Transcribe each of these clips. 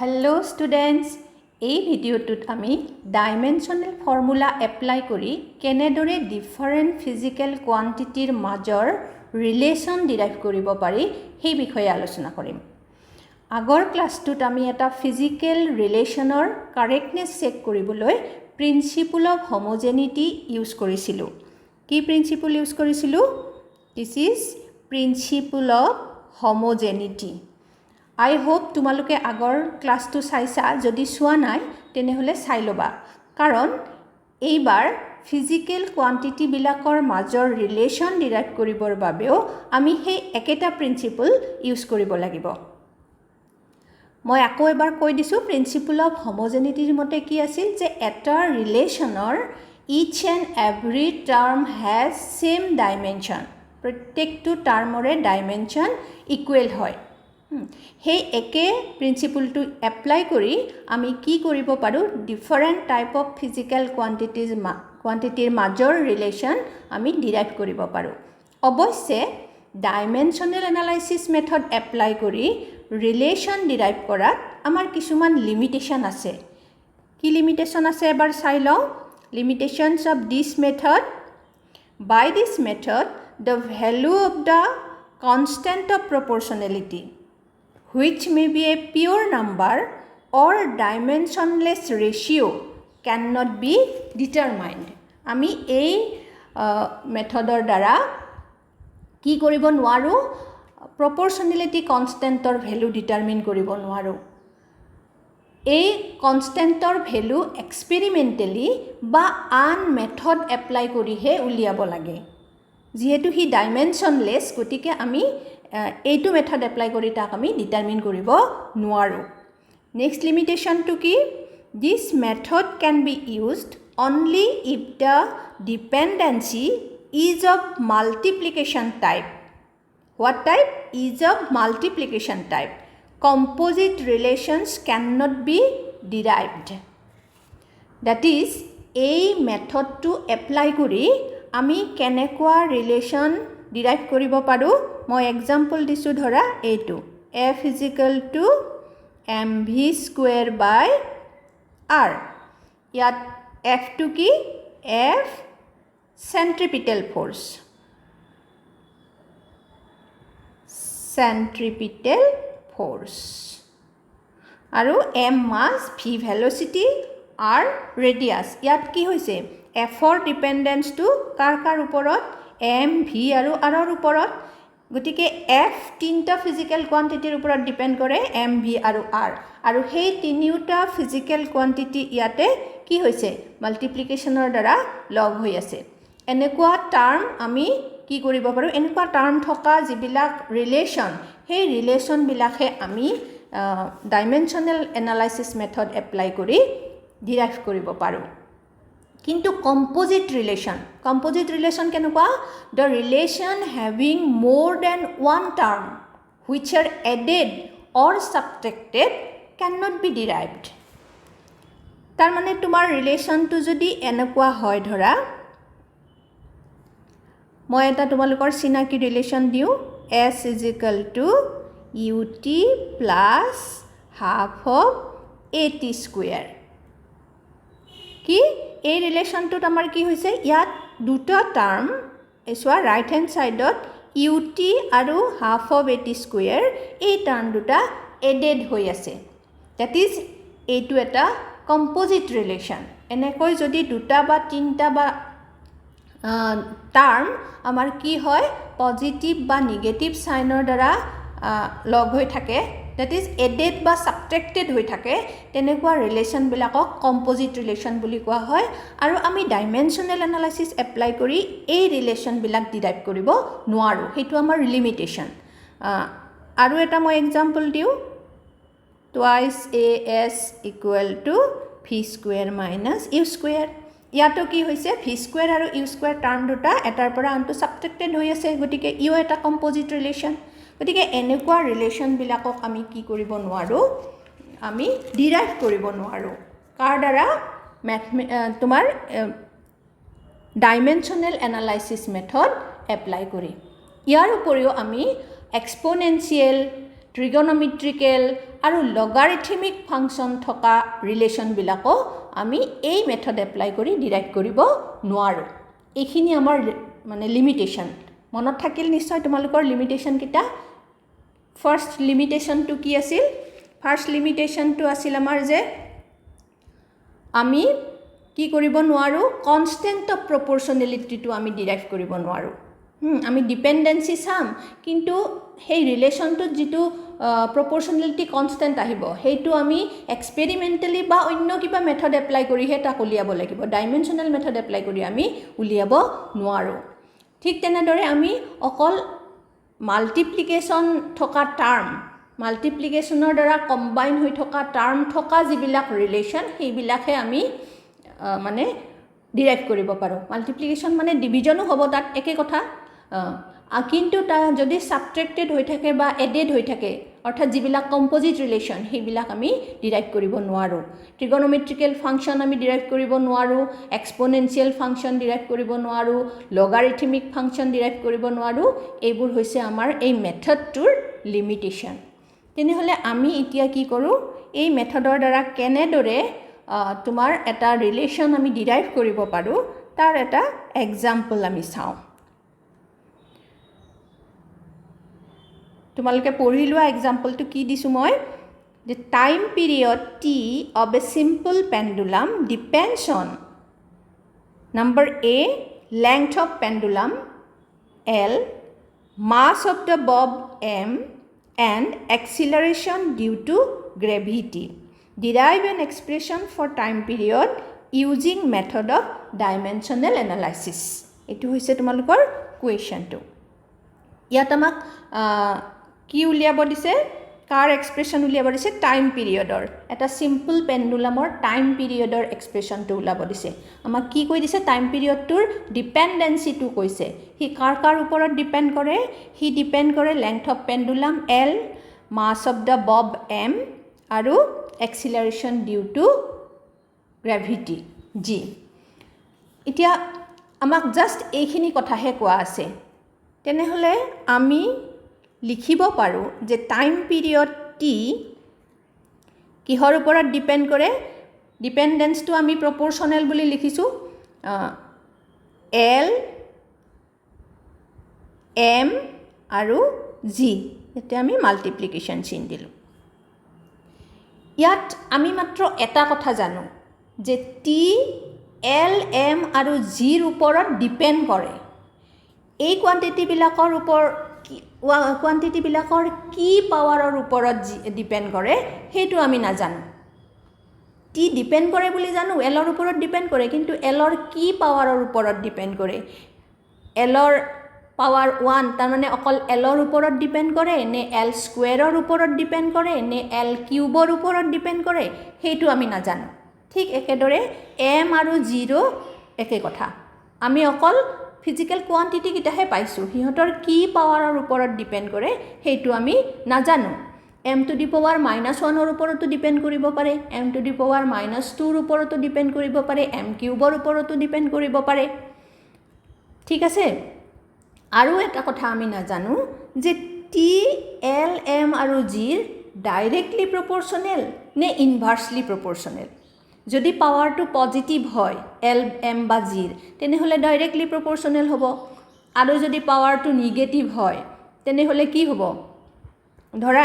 Hello students, এই ভিডিওটোত আমি dimensional formula apply কৰি কেনেদৰে ডিফাৰেন্ট ফিজিক্যাল কোৱান্টিটিৰ মাজৰ ৰিলেশন ডিৰাইভ কৰিব পাৰি সেই বিষয়ে আলোচনা কৰিম। আগৰ ক্লাছটোত আমি এটা ফিজিক্যাল ৰিলেশনৰ কাৰেক্টনেছ চেক কৰিবলৈ প্ৰিন্সিপল অফ হোমোজেনিটি ইউজ কৰিছিলোঁ। কি প্ৰিন্সিপল ইউজ কৰিছিলোঁ? This is principle of homogeneity. I hope তোমালোকে আগৰ ক্লাছটো চাইছা, যদি চোৱা নাই তেনেহলে চাই লবা, কাৰণ এইবাৰ ফিজিক্যাল কোৱান্টিটি বিলাকৰ মাজৰ ৰিলেশন ডিৰাইভ কৰিবৰ বাবেও আমি সেই একেটা প্ৰিন্সিপল ইউজ কৰিব লাগিব। মই আকৌ এবাৰ কৈ দিছো, প্ৰিন্সিপল অফ হোমোজেনিটিৰ মতে কি আছিল যে এটা ৰিলেশনৰ each and every term has same dimension, প্ৰত্যেকটো টাৰ্মৰে ডাইমেনশন ইকুৱেল হয়। সেই একে প্ৰিন্সিপলটো এপ্লাই কৰি আমি কি কৰিব পাৰো, ডিফাৰেন্ট টাইপ অফ ফিজিক্যাল কোৱান্টিটিৰ মাজৰ ৰিলেশন আমি ডিৰাইভ কৰিব পাৰো। অৱশ্যে ডাইমেনশনাল এনালাইসিস মেথড এপ্লাই কৰি ৰিলেশন ডিৰাইভ কৰাত আমাৰ কিছুমান লিমিটেশন আছে। কি লিমিটেশন আছে এবাৰ চাই লওঁ। Limitations of this method: by this method the value of the constant of proportionality, which may be a pure number or dimensionless ratio, cannot be determined. আমি এই মেথডৰ দ্বাৰা কি কৰিব নোৱাৰো, proportionality কনষ্টেন্টৰ ভ্যালু ডিটাৰমিন কৰিব নোৱাৰো। এই কনষ্টেন্টৰ ভ্যালু এক্সপেৰিমেন্টালি বা আন মেথড এপ্লাই কৰিহে উলিয়াব লাগে। যেহেতু হি ডাইমেনশনলেস, গতিকে আমি এইটো মেথড এপ্লাই কৰি তাক আমি ডিটাৰমিন কৰিব নোৱাৰো। নেক্সট লিমিটেশনটো কি? This method can be used only if the dependency is of multiplication type. What type? Is of multiplication type. Composite relations cannot be derived. That is, এই মেথডটো এপ্লাই কৰি আমি কেনেকুৱা ৰিলেশন ডিৰাইভ কৰিব পাৰো। মই এক্সাম্পল দিছো, ধৰা এইটো f = mv² / r। ইয়াত f টো কি? f centripetal force, আৰু m mass, v velocity, r radius। ইয়াত কি হৈছে, f ৰ ডিপেন্ডেন্সটো কাৰ ওপৰত? m, v আৰু r ৰ ওপৰত। গতিকে f তিনটা ফিজিক্যাল কোৱান্টিটিৰ ওপৰত ডিপেন্ড কৰে, m, v আৰু r, আৰু সেই তিনিটা ফিজিক্যাল কোৱান্টিটি ইয়াতে কি হৈছে, মাল্টিপ্লিকেশনৰ দ্বাৰা লগ হৈ আছে। এনেকুৱা টাৰ্ম আমি কি কৰিব পাৰো, এনেকুৱা টাৰ্ম থকা যিবিলাক ৰিলেশন, সেই ৰিলেশন বিলাকে আমি ডাইমেনশনাল এনালাইসিস মেথড এপ্লাই কৰি ডিৰাইভ কৰিব পাৰো। কিন্তু কম্পোজিট ৰিলেশন কেনেকুৱা? The relation having more than one term which are added or subtracted cannot be derived. তাৰ মানে তোমাৰ ৰিলেশনটো যদি এনেকুৱা হয়, ধৰা মই এটা তোমালোকৰ চিনাকি ৰিলেশন দিও, s = ut plus half of at²। কি এই ৰিলেশনটোত আমাৰ কি হৈছে, ইয়াত দুটা টাৰ্ম এসোৱা ৰাইট হ্যান্ড সাইডত ut আৰু half of at², এই টাৰ্ম দুটা এডেড হৈ আছে। দ্যাট ইজ, এইটো এটা কম্পোজিট ৰিলেশন। এনেকৈ যদি দুটা বা তিনটা বা টাৰ্ম আমাৰ কি হয়, পজিটিভ বা নিগেটিভ সাইনৰ দ্বাৰা লগ হৈ থাকে, দ্যাট ইজ এডেড বা সাবট্ৰেক্টেড হৈ থাকে, তেনেকুৱা ৰিলেশন বিলাকক কম্পোজিট ৰিলেশন বুলি কোৱা হয়। আৰু আমি ডাইমেনশনাল এনালাইসিস এপ্লাই কৰি এই ৰিলেশন বিলাক ডিৰাইভ কৰিব নোৱাৰো, সেইটো আমাৰ লিমিটেশন। আৰু এটা মই এক্সাম্পল দিও, twice as = v² - u²। ইয়াতো কি হৈছে, v² আৰু u² টাৰ্ম দুটা এটাৰ পৰা আনটো সাবট্ৰেক্টেড হৈ আছে, গতিকে ইও এটা কম্পোজিট ৰিলেশন। গতিকে এনেকুৱা ৰিলেশন বিলাকক আমি কি কৰিব নোৱাৰো, আমি ডিৰাইভ কৰিব নোৱাৰো। কাৰ দ্বাৰা? তোমাৰ ডাইমেনশনাল এনালাইসিস মেথড এপ্লাই কৰি। ইয়াৰ উপৰিও আমি এক্সপোনেনশিয়েল, ট্ৰিগনমেট্ৰিকেল আৰু লগাৰিথমিক ফাংচন থকা ৰিলেশ্যনবিলাকো আমি এই মেথড এপ্লাই কৰি ডিৰাইভ কৰিব নোৱাৰোঁ। এইখিনি আমাৰ মানে লিমিটেশ্যন মনত থাকিল নিশ্চয় তোমালোকৰ লিমিটেশ্যনকেইটা। ফাৰ্ষ্ট লিমিটেশ্যনটো কি আছিল? ফাৰ্ষ্ট লিমিটেশ্যনটো আছিল আমাৰ যে আমি কি কৰিব নোৱাৰোঁ, কনষ্টেণ্ট অফ প্ৰপৰ্চনেলিটিটো আমি ডিৰাইভ কৰিব নোৱাৰোঁ। আমি ডিপেণ্ডেঞ্চি চাম, কিন্তু সেই ৰিলেশ্যনটোত যিটো প্ৰপৰ্চনেলিটি কনষ্টেণ্ট আহিব সেইটো আমি এক্সপেৰিমেণ্টেলি বা অন্য কিবা মেথড এপ্লাই কৰিহে তাক উলিয়াব লাগিব। ডাইমেনশ্যনেল মেথড এপ্লাই কৰি আমি উলিয়াব নোৱাৰোঁ। ঠিক তেনেদৰে আমি অকল মাল্টিপ্লিকেশ্যন থকা টাৰ্ম, মাল্টিপ্লিকেশ্যনৰ দ্বাৰা কম্বাইন হৈ থকা টাৰ্ম থকা যিবিলাক ৰিলেশ্যন সেইবিলাকহে আমি মানে ডিৰাইভ কৰিব পাৰোঁ। মাল্টিপ্লিকেশ্যন মানে ডিভিজনো হ'ব তাত, একে কথা। কিন্তু তাৰ যদি ছাবট্ৰেক্টেড হৈ থাকে বা এডেড হৈ থাকে, অৰ্থাৎ যিবিলাক কম্পজিট ৰিলেশ্যন সেইবিলাক আমি ডিৰাইভ কৰিব নোৱাৰোঁ। ট্ৰিগনমেট্ৰিকেল ফাংচন আমি ডিৰাইভ কৰিব নোৱাৰোঁ, এক্সপনেনচিয়েল ফাংচন ডিৰাইভ কৰিব নোৱাৰোঁ, লগাৰিথমিক ফাংচন ডিৰাইভ কৰিব নোৱাৰোঁ। এইবোৰ হৈছে আমাৰ এই মেথডটোৰ লিমিটেশ্যন। তেনেহ'লে আমি এতিয়া কি কৰোঁ, এই মেথডৰ দ্বাৰা কেনেদৰে তোমাৰ এটা ৰিলেশ্যন আমি ডিৰাইভ কৰিব পাৰোঁ তাৰ এটা এক্সাম্পল আমি চাওঁ। তোমালোকে পঢ়ি লোৱা এক্সাম্পলটো কি দিছোঁ মই, যে time period T of a simple pendulum depends on number a length of pendulum L, mass of the bob M and acceleration due to gravity. Derive an expression for time period using method of dimensional analysis. এটো হৈছে তোমালোকৰ কুৱেশ্যনটো। ইয়াত আমাক কি উলিয়াব দিছে, কাৰ expression উলিয়াব দিছে, টাইম পিৰিয়ডৰ, এটা চিম্পল পেণ্ডুলামৰ টাইম পিৰিয়ডৰ এক্সপ্ৰেশ্যনটো ওলাব দিছে। আমাক কি কৈ দিছে, টাইম পিৰিয়ডটোৰ ডিপেণ্ডেঞ্চিটো কৈছে। সি কাৰ কাৰ ওপৰত ডিপেণ্ড কৰে, সি ডিপেণ্ড কৰে length of pendulum L, mass of the bob M আৰু acceleration due to gravity G. এতিয়া আমাক জাষ্ট এইখিনি কথাহে কোৱা আছে। তেনেহ'লে আমি লিখিব পাৰোঁ যে টাইম পিৰিয়ড টি কিহৰ ওপৰত ডিপেণ্ড কৰে, ডিপেণ্ডেঞ্চটো আমি প্ৰপৰ্চনেল বুলি লিখিছোঁ, এল, এম আৰু জি। এতিয়া আমি মাল্টিপ্লিকেশ্যন চিন দিলোঁ। ইয়াত আমি মাত্ৰ এটা কথা জানো যে টি এল, এম আৰু জিৰ ওপৰত ডিপেণ্ড কৰে। এই কোৱান্টিটিবিলাকৰ কি পাৱাৰৰ ওপৰত ডিপেণ্ড কৰে সেইটো আমি নাজানো। টি ডিপেণ্ড কৰে বুলি জানো, এলৰ ওপৰত ডিপেণ্ড কৰে, কিন্তু এলৰ কি পাৱাৰৰ ওপৰত ডিপেণ্ড কৰে, এলৰ পাৱাৰ 1 তাৰমানে অকল এলৰ ওপৰত ডিপেণ্ড কৰে নে এল স্কুৱেৰৰ ওপৰত ডিপেণ্ড কৰে নে এল কিউবৰ ওপৰত ডিপেণ্ড কৰে সেইটো আমি নাজানো। ঠিক একেদৰে এম আৰু জিৰো একে কথা, আমি অকল ফিজিকেল কোৱান্টিটিকেইটাহে পাইছোঁ, সিহঁতৰ কি পাৱাৰৰ ওপৰত ডিপেণ্ড কৰে সেইটো আমি নাজানো। এম টু দি পাৱাৰ -1ৰ ওপৰতো ডিপেণ্ড কৰিব পাৰে, এম টু দি পাৱাৰ -2ৰ ওপৰতো ডিপেণ্ড কৰিব পাৰে, এম কিউবৰ ওপৰতো ডিপেণ্ড কৰিব পাৰে। ঠিক আছে। আৰু এটা কথা আমি নাজানো যে টি এল এম আৰু জিৰ ডাইৰেক্টলি প্ৰপৰ্চনেল নে ইনভাৰ্চলি প্ৰপৰ্চনেল। যদি পাৱাৰটো পজিটিভ হয় এল এম বা জিৰ তেনেহ'লে ডাইৰেক্টলি প্ৰপৰ্চনেল হ'ব, আৰু যদি পাৱাৰটো নিগেটিভ হয় তেনেহ'লে কি হ'ব, ধৰা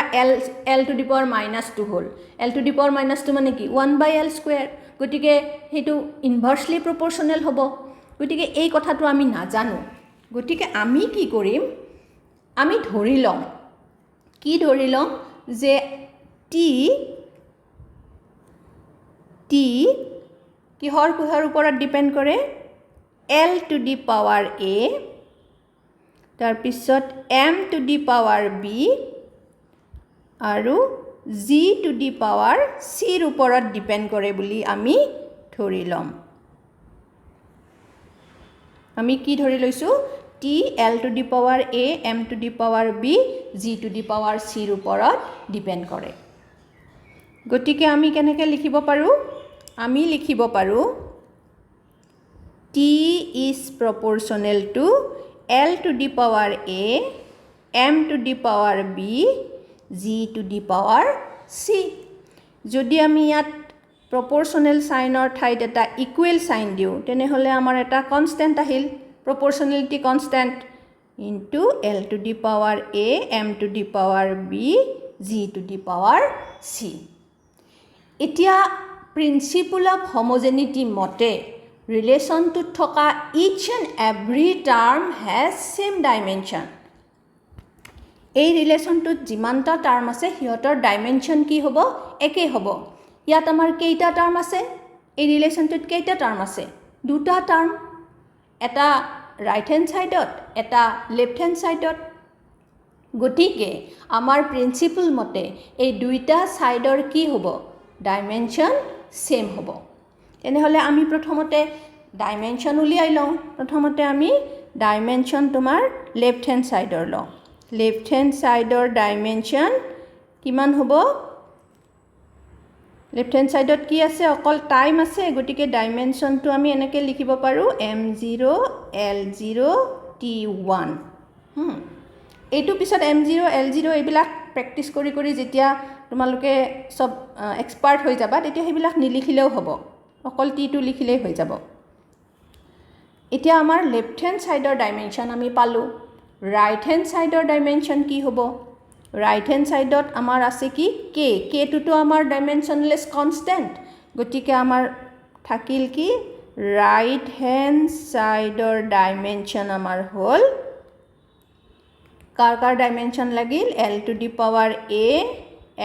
এল টু দি পাৱাৰ -2 হ'ল, এল টু দি পাৱাৰ -2 মানে কি 1/l স্কুৱেৰ, গতিকে সেইটো ইনভাৰ্চলি প্ৰপৰ্চনেল হ'ব। গতিকে এই কথাটো আমি নাজানো। গতিকে আমি কি কৰিম, আমি ধৰি ল'ম, কি ধৰি ল'ম যে টি কিহৰ ওপৰত ডিপেণ্ড কৰে, L to the power A, তাৰপিছত M to the power B আৰু জি টু দি পাৱাৰ চিৰ ওপৰত ডিপেণ্ড কৰে বুলি আমি ধৰি ল'ম। আমি কি ধৰি লৈছোঁ, T L to the power A, M to the power B, G to the power চিৰ ওপৰত ডিপেণ্ড কৰে। গতিকে আমি কেনেকৈ লিখিব পাৰোঁ, আমি লিখিব পাৰোঁ T is proportional to L to the power A, M to the power B, g to the power c. যদি আমি ইয়াত proportional সাইনৰ ঠাইত এটা ইকুৱেল সাইন দিও তেনেহলে আমাৰ এটা কনস্ট্যান্ট আহিল proportionality constant into l to the power a m to the power b g to the power c. এতিয়া principle of homogeneity মতে relation to থকা each and every term has same dimension. এই ৰিলেশ্যনটোত যিমানটা term আছে হিয়তৰ dimension কি হ'ব একে হ'ব ইয়াত আমাৰ কেইটা টাৰ্ম আছে এই ৰিলেশ্যনটোত কেইটা টাৰ্ম আছে দুটা টাৰ্ম এটা ৰাইট হ্যান্ড সাইডত এটা লেফট হ্যান্ড সাইডত গতিকে আমাৰ প্ৰিন্সিপল মতে এই দুইটা সাইডৰ কি হ'ব ডাইমেনশন সেম হ'ব তেনেহলে আমি প্ৰথমতে ডাইমেনশন উলিয়াই লওঁ প্ৰথমতে আমি ডাইমেনশন তোমাৰ লেফট হ্যান্ড সাইডৰ লওঁ left hand side or dimension কিমান হ'ব left hand side কি আছে অকল টাইম আছে গটিকে ডাইমেনশন তো আমি এনেকে লিখিব পাৰো m0 l0 t1 এইটো পিছত m0 l0 এইবিলাক প্ৰ্যাকটিস কৰি কৰি যেতিয়া তোমালোকে সব এক্সপার্ট হৈ যাবা তেতিয়া হেবিলাক নিলিখিলেও হ'ব অকল t2 লিখিলেই হৈ যাব এতিয়া আমাৰ লেফট হ্যান্ড সাইডৰ ডাইমেনশন আমি পালো right hand side or dimension কি হ'ব right hand side ত আমাৰ আছে কি k k টো তো আমাৰ dimensionless constant গতিকে আমাৰ থাকিল কি right hand side or dimension আমাৰ হল কাৰ কাৰ dimension লাগিল l to the power a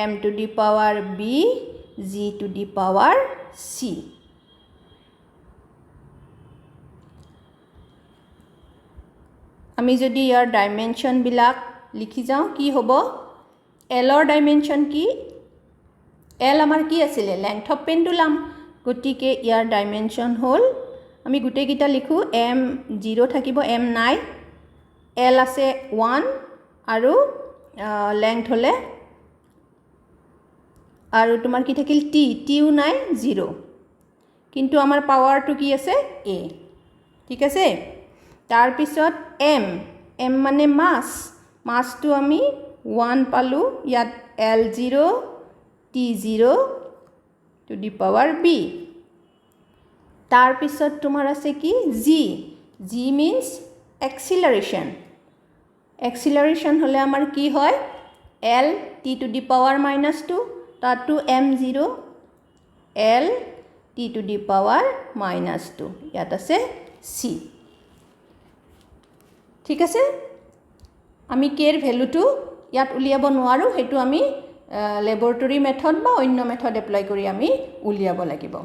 m to the power b g to the power c আমি যদি ইয়াৰ ডাইমেনশন বিলাক লিখি যাও কি হ'ব l ৰ ডাইমেনশন কি l আমাৰ কি আছিল লেংথ অফ পেন্ডুলাম গতিকে ইয়াৰ ডাইমেনশন হল আমি গুটে গিটা লিখো m0 থাকিব m নাই l আছে 1 আৰু লেংথ হলে আৰু তোমাৰ কি থাকিল t tও নাই 0 কিন্তু আমাৰ পাৱাৰটো কি আছে a ঠিক আছে তাৰ পিছত m মানে মাস তো আমি 1 পালো ইয়াত l0 t0 to the power b তাৰ পিছত তোমাৰ আছে কি g means acceleration হলে আমাৰ কি হয় l t to the power -2 তাতো m0 l t to the power -2 ইয়াত আছে c ঠিক আছে আমি k এর ভ্যালুটো ইয়াত উলিয়াব নোৱাৰো হেতু আমি ল্যাবৰেটৰি মেথড বা অন্য মেথড এপ্লাই কৰি আমি উলিয়াব লাগিব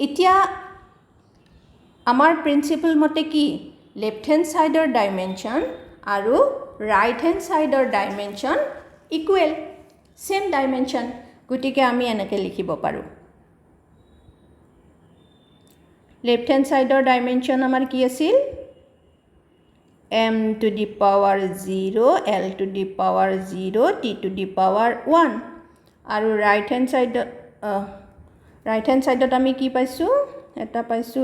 এতিয়া আমাৰ প্ৰিন্সিপল মতে কি লেফট হ্যান্ড সাইডৰ ডাইমেনশন আৰু ৰাইট হ্যান্ড সাইডৰ ডাইমেনশন ইকুৱেল সেম ডাইমেনশন গতিকে আমি এনেকে লিখিব পাৰো লেফট হ্যান্ড সাইডৰ ডাইমেনশন আমাৰ কি আছিল m to the power 0 l to the power 0 t to the power 1 আৰু right hand side আমি কি পাইছো এটা পাইছো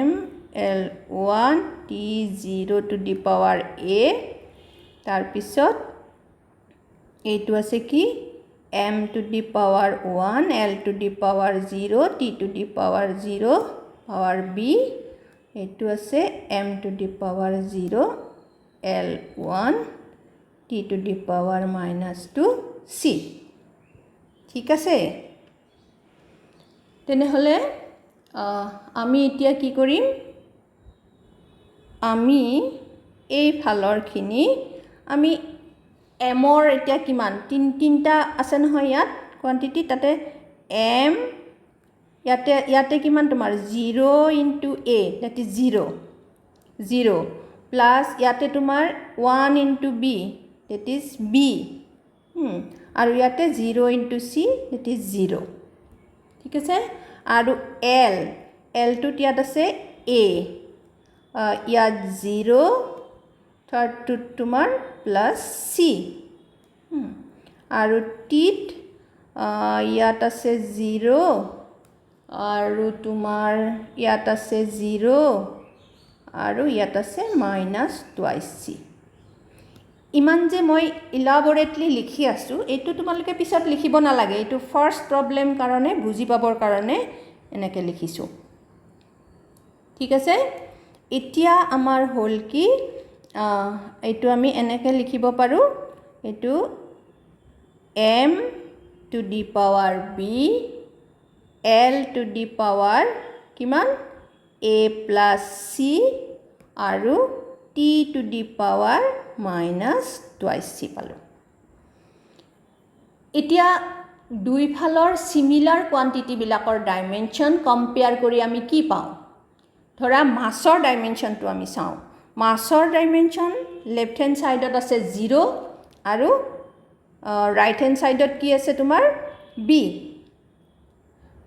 m l1 t 0 to the power a তাৰ পিছত এইটো আছে কি m to the power 1 l to the power 0 t to the power 0 power b এইটো আছে m to the power 0 l1 t to the power -2 c ঠিক আছে তেনেহলে আমি এতিয়া কি কৰিম আমি এই ফালৰখিনি আমি m ৰ এতিয়া কিমান তিনটা আছে নহয় ইয়াত কোয়ান্টিটি তাতে m ইয়াতে কিমান তোমাৰ 0 into a that is 0 plus ইয়াতে তোমাৰ 1 into b that is b আৰু ইয়াতে 0 into c that is 0 ঠিক আছে আৰু l টো ইয়াত আছে a ইয়াত 0 থাৰ্ড টো তোমাৰ প্লাস c আৰু t ইয়াত আছে 0 আৰু তোমাৰ ইয়াত আছে 0 আৰু ইয়াত আছে -2c ইমান যে মই ইলাবৰেটলি লিখি আছোঁ এইটো তোমালোকে পিছত লিখিব নালাগে এইটো ফাৰ্ষ্ট প্ৰবলেম কাৰণে বুজি পাবৰ কাৰণে এনেকৈ লিখিছোঁ ঠিক আছে এতিয়া আমাৰ হ'ল কি এইটো আমি এনেকৈ লিখিব পাৰোঁ এইটো m to the power b l to the power কিমান a plus c আৰু t to the power minus twice c পালোঁ এতিয়া দুই ফালৰ সিমিলাৰ কোৱান্টিটি বিলাকৰ ডাইমেনশন কম্পেয়াৰ কৰি আমি কি পাওঁ ধৰা মাছৰ ডাইমেনশনটো আমি চাওঁ মাছৰ ডাইমেনশন লেফট হ্যান্ড সাইডত আছে 0 আৰু ৰাইট হ্যান্ড সাইডত কি আছে তোমাৰ b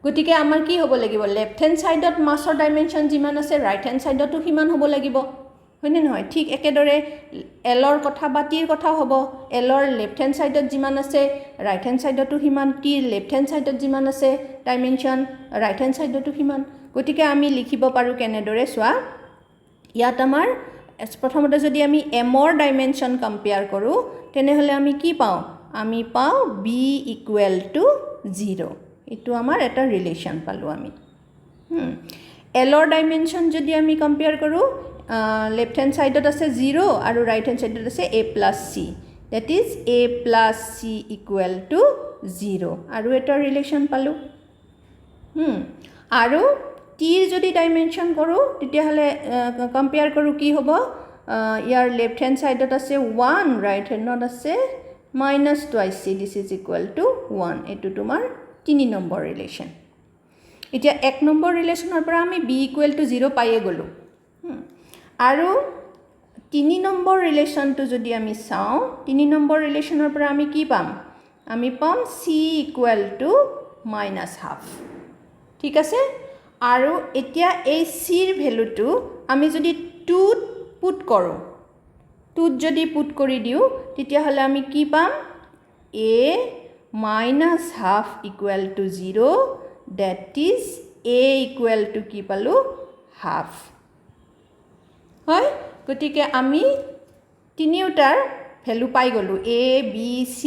গতিকে আমাৰ কি হ'ব লাগিব লেফট হ্যান্ড সাইডত মাছৰ ডাইমেনশন যিমান আছে ৰাইট হ্যান্ড সাইডতো সিমান হ'ব লাগিব হয়নে নহয় ঠিক একেদৰে এলৰ কথা বা টিৰ কথা হ'ব এলৰ লেফট হ্যান্ড সাইডত যিমান আছে ৰাইট হ্যান্ড সাইডতো সিমান টিৰ লেফট হ্যান্ড সাইডত যিমান আছে ডাইমেনশন ৰাইট হ্যান্ড সাইডতো সিমান গতিকে আমি লিখিব পাৰো কেনেদৰে চোৱা ইয়াত আমাৰ প্ৰথমতে যদি আমি এমৰ ডাইমেনশন কম্পেয়াৰ কৰো তেনেহলে আমি কি পাওঁ আমি পাওঁ b = 0 এটো আমাৰ এটা ৰিলেশন পালো আমি এলৰ ডাইমেনশন যদি আমি কম্পেয়াৰ কৰো লেফট হ্যান্ড সাইডত আছে 0 আৰু ৰাইট হ্যান্ড সাইডত আছে a plus c that is a plus c = 0 আৰু এটা ৰিলেশন পালো আৰু টিৰ যদি ডাইমেনশন কৰো তেতিয়া হলে কম্পেয়াৰ কৰো কি হ'ব ইয়াৰ লেফট হ্যান্ড সাইডত আছে 1 ৰাইট হ্যান্ডত আছে minus twice c this is equal to 1 এটো তোমাৰ 3 নম্বৰ ৰিলেশন এতিয়া 1 নম্বৰ ৰিলেশনৰ পৰা আমি b = 0 পাইয়ে গলো আৰু 3 নম্বৰ ৰিলেশনটো যদি আমি চাওঁ 3 নম্বৰ ৰিলেশনৰ পৰা আমি কি পাম আমি পাম c = -half ঠিক আছে আৰু এতিয়া এই c ৰ ভ্যালুটো আমি যদি 2 পুট কৰো 2 যদি পুট কৰি দিও তেতিয়া হলে আমি কি পাম a -half = 0 that is a = কি পালো half হয় গতিকে আমি তিনিওটাৰ ভ্যালু পাই গলো a b c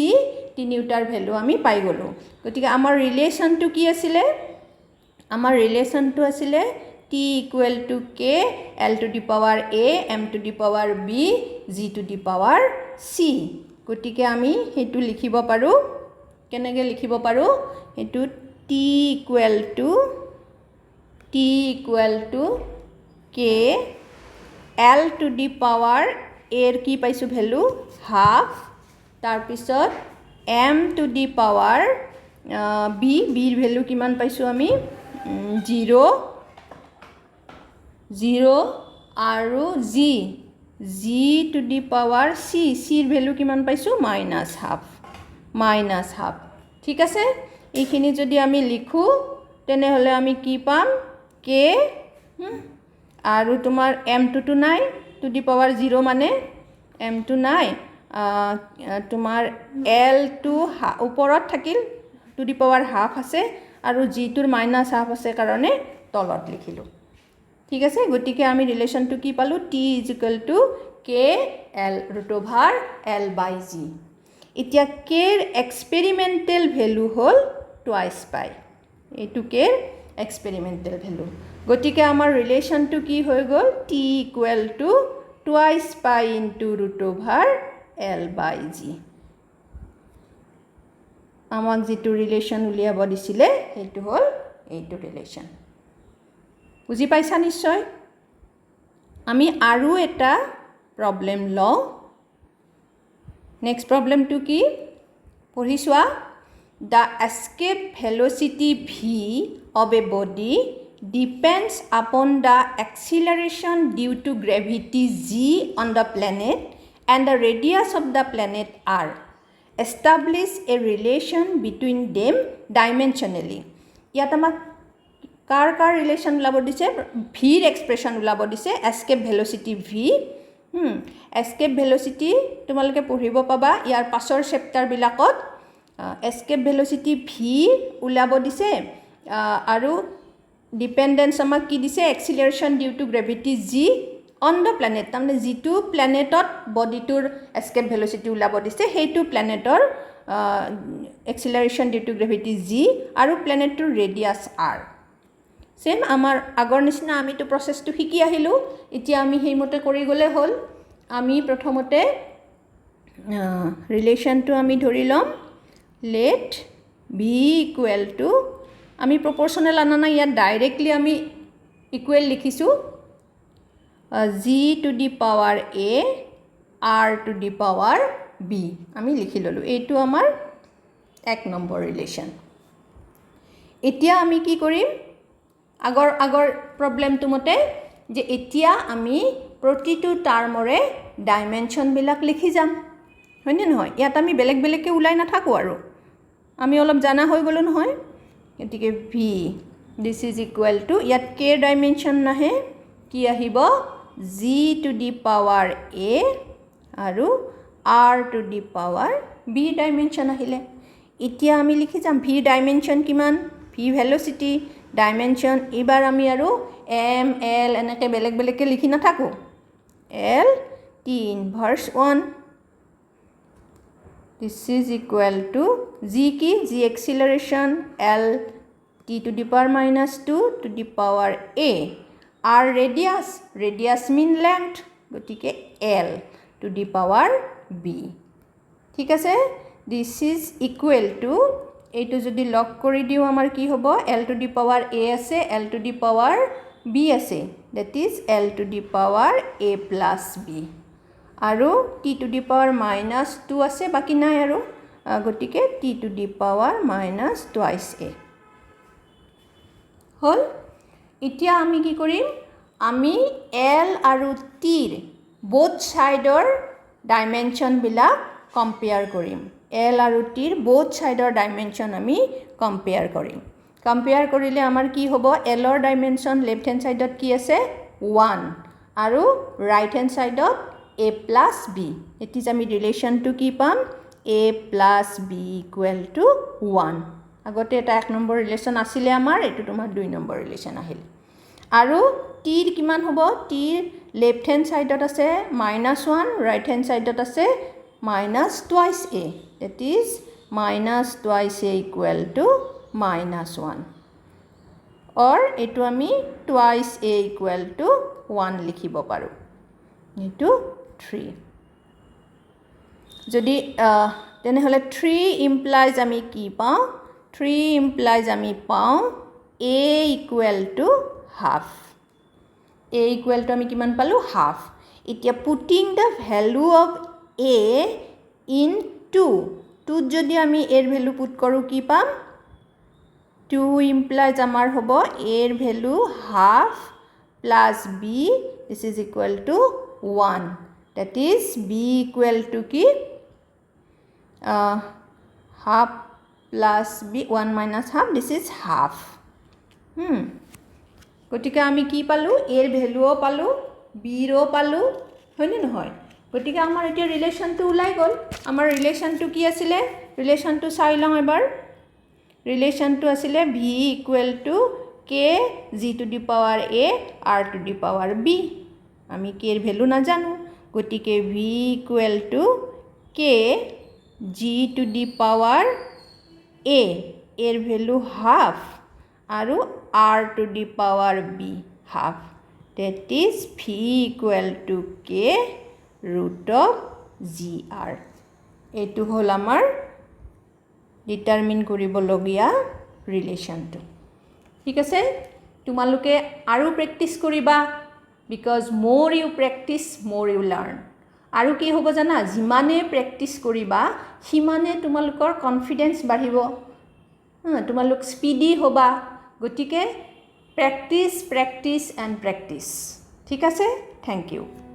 তিনিওটাৰ ভ্যালু আমি পাই গলো গতিকে আমাৰ ৰিলেশনটো কি আছিল আমাৰ ৰিলেশনটো আছিল t = k l to the power a m to the power b g to the power c গতিকে আমি হেতু লিখিব পাৰো কেনেকৈ লিখিব পাৰো হেতু t = k l to the power a ৰ কি পাইছো ভ্যালু half তাৰ পিছত m to the power b ৰ ভ্যালু কিমান পাইছো আমি 0 আৰু g to the power c ৰ ভ্যালু কিমান পাইছো -half ঠিক আছে এইখিনি যদি আমি লিখো তেনেহলে আমি কি পাম k আৰু তোমাৰ m টো নাই to the power 0 মানে m টো নাই তোমাৰ l টো ওপৰত থাকিল to the power half আছে আৰু g টোৰ -half আছে কাৰণে তলত লিখিলো ঠিক আছে গতিকে আমি ৰিলেশনটো কি পালো t = k l √l/g এতিয়া k ৰ এক্সপেৰিমেন্টাল ভ্যালু হল twice pi এটো k ৰ এক্সপেৰিমেন্টাল ভ্যালু গতিকে আমাৰ ৰিলেশনটো কি হৈ গল t = twice pi into √l/g আমাক যেটো ৰিলেশন উলিয়াব দিছিলে হেতু হল এইটো ৰিলেশন বুজি পাইছা নিশ্চয় আমি আৰু এটা প্ৰবলেম লও নেক্সট প্ৰবলেমটো কি পঢ়িছোৱা the escape velocity v of a body depends upon the acceleration due to gravity g on the planet and the radius of the planet r establish a relation between them dimensionally ইয়াত আমাক কাৰ relation উলাব দিছে v ৰ expression উলাব দিছে escape velocity v escape velocity তোমালোকে পঢ়িব পাবা ইয়াৰ পাছৰ chapter বিলাকত escape velocity v উলাব দিছে আৰু ডিপেন্ডেন্স আমাক কি দিছে acceleration due to gravity g on the planet তাৰমানে যিটো প্লেনেটত বডিটোৰ এস্কেপ ভেলোচিটি ওলাব দিছে সেইটো প্লেনেটৰ এক্সিলাৰেশ্যন ডিউ টু গ্ৰেভিটি জি আৰু প্লেনেটটোৰ ৰেডিয়াছ আৰ সেম আমাৰ আগৰ নিচিনা আমিতো প্ৰচেছটো শিকি আহিলোঁ এতিয়া আমি সেইমতে কৰি গ'লে হ'ল আমি প্ৰথমতে ৰিলেশ্যনটো আমি ধৰি ল'ম লেট ভি ইকুৱেল টু আমি প্ৰপৰ্চনেল আনা নাই ইয়াত ডাইৰেক্টলি আমি ইকুৱেল লিখিছোঁ G to the power A R to the power B আমি লিখি ল'লোঁ এইটো আমাৰ 1 নম্বৰ ৰিলেশ্যন এতিয়া আমি কি কৰিম আগৰ প্ৰবলেমটো মতে যে এতিয়া আমি প্ৰতিটো টাৰ্মৰে ডাইমেনশ্যনবিলাক লিখি যাম হয়নে নহয় ইয়াত আমি বেলেগ বেলেগকৈ ওলাই নাথাকোঁ আৰু আমি অলপ জানা হৈ গ'লো নহয় গতিকে V this is equal to ইয়াত কে ডাইমেনশ্যন নাহে কি আহিব G to the power a আৰু R to the power b dimension আহিলে এতিয়া আমি লিখি যাম ভি ডাইমেনশ্যন কিমান ভি ভেলোচিটি ডাইমেনশ্যন এইবাৰ আমি আৰু এম এল এনেকৈ বেলেগ বেলেগকৈ লিখি নাথাকোঁ L T inverse 1 this is equal to g কি g acceleration L T to the power minus 2 to the power A R radius mean length গতিকে L to the power B ঠিক আছে দিছ is equal two এইটো যদি লগ কৰি দিওঁ আমাৰ কি হ'ব L to the power A আছে L to the power B আছে that is L to the power A plus B আৰু T to the power minus 2 আছে বাকী নাই আৰু গতিকে T to the power minus twice A হ'ল এতিয়া আমি কি কৰিম আমি এল আৰু টিৰ বোথ ছাইডৰ ডাইমেনশ্যনবিলাক কম্পেয়াৰ কৰিম এল আৰু টিৰ বোথ ছাইডৰ ডাইমেনশ্যন আমি কম্পেয়াৰ কৰিম কম্পেয়াৰ কৰিলে আমাৰ কি হ'ব এলৰ ডাইমেনশ্যন লেফ্ট হেণ্ড ছাইডত কি আছে 1 আৰু ৰাইট হেণ্ড ছাইডত এ প্লাছ বি ইট ইজ আমি ৰিলেশ্যনটো কি পাম এ প্লাছ বি ইকুৱেল টু 1 আগতে এটা 1 নম্বৰ ৰিলেশ্যন আছিলে আমাৰ এইটো তোমাৰ 2 নম্বৰ ৰিলেশ্যন আহিল আৰু টিৰ কিমান হ'ব টিৰ লেফ্ট হেণ্ড ছাইডত আছে -1 ৰাইট হেণ্ড ছাইডত আছে minus twice a that is minus twice a equal to -1 or etu ami twice a equal to 1 likhibo paru etu 3 jodi tene hole 3 implies ami ki pao 3 implies ami pao a equal to half a equal to ami kiman palu half itia putting the value of a in 2 যদি আমি এর value put কৰো কি পাম 2 implies আমাৰ হ'ব a এর value half plus b this is equal to 1 that is b equal to কি half plus b 1 minus half this is half গতিকে আমি কি পালো a এর ভ্যালুও পালো b ৰো পালো হয়নে নহয় গতিকে আমাৰ এতিয়া ৰিলেশ্যনটো ওলাই গ'ল আমাৰ ৰিলেশ্যনটো কি আছিলে ৰিলেশ্যনটো চাই লওঁ এবাৰ ৰিলেশ্যনটো আছিলে v equal to k g two the power a r two the power b আমি k এৰ ভ্যালু না জানো গতিকে v equal to k g two the power a এৰ ভ্যালু হাফ আৰু r two the power b half that is v equal to k root of gr etu hol amar determine koribologia relation to thik ase tumaluke aru practice koriba because more you practice more you learn aru ki hobo jana jimane practice koriba himane tumalukor confidence badhibo tumaluk speedy hoba gotike practice and practice thik ase thank you